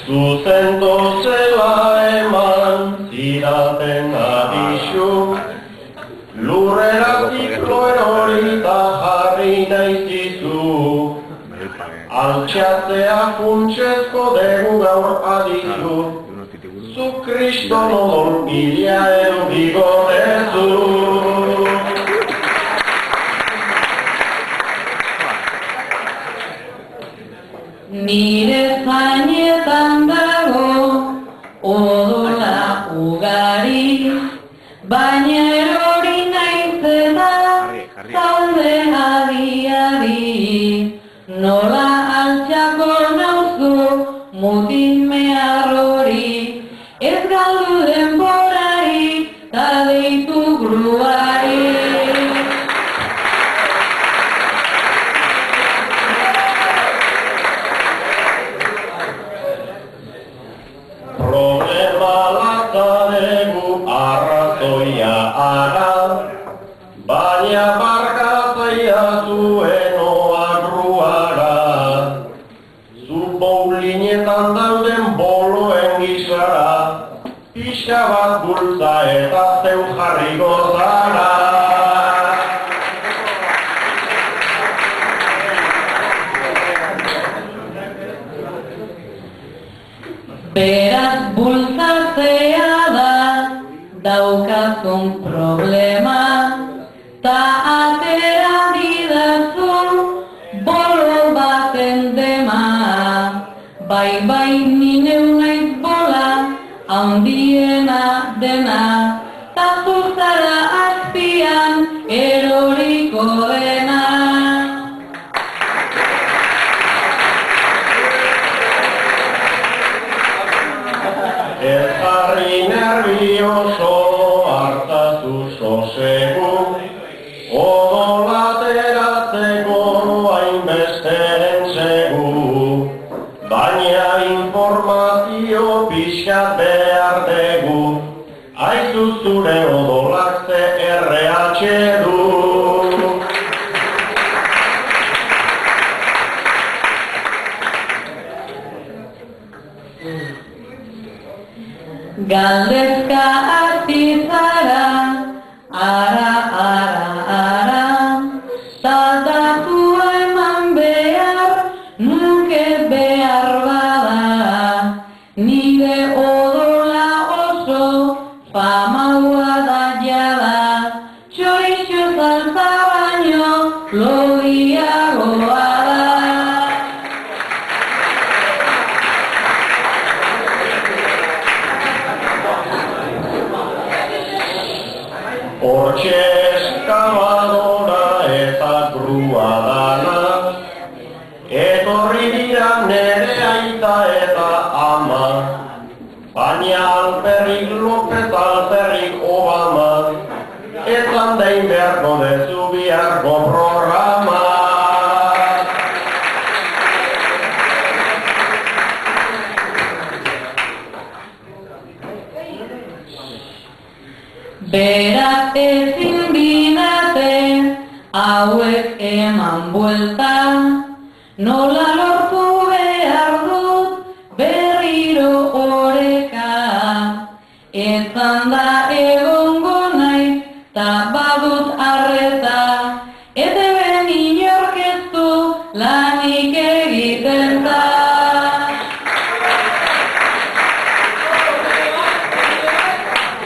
Zuzento zela eman zidaten abisu, lurreratik loerorita jarri nahizizu. Altxatzea funtsezko dugu gaur adizu, zu kriston odol bila eubiko dezu. Nire zainetan dago odola ugari, baina erori naiz eta zaude adi-adi. Nola altxako nauzu mutin mehar hori, ez galdu denborari ta deitu gruari. Problema latzadegu arrazoia ara, baina barkazaia zuen oagruara. Zu boulinetan dauden boloen gizara, pixka bat bultza eta zeu jarriko zara. Beraz bultzatzea da daukazun problema, ta atera didazun bolo baten dema. Bai, nineu naiz bola, handiena dena, ta zuzara azpian eroriko dena. Ez jarri nervioso, hartatu sosegu, odolateratzeko hainbesteren segu. Baina informazio pixkat behar dugu, aizu zure odolak ze RH du. Galdezka hasi zara, ara, ta datua eman behar, nuke behar bada. Nire odola oso famaua da jada, txorixo salsa baino lodiagoa da. Hortxe eskabadora eta grua dana, etorri dira nere aita eta ama, baina alperrik Lopez alperrik Obama, etzan dein beharko dezu biharko programa. Beraz ezin dinate hauek eman buelta, nola lortu behar dut berriro oreka. Etzan da egongo naiz ta badut arreta, eta ben inork ez du lanik egiten da.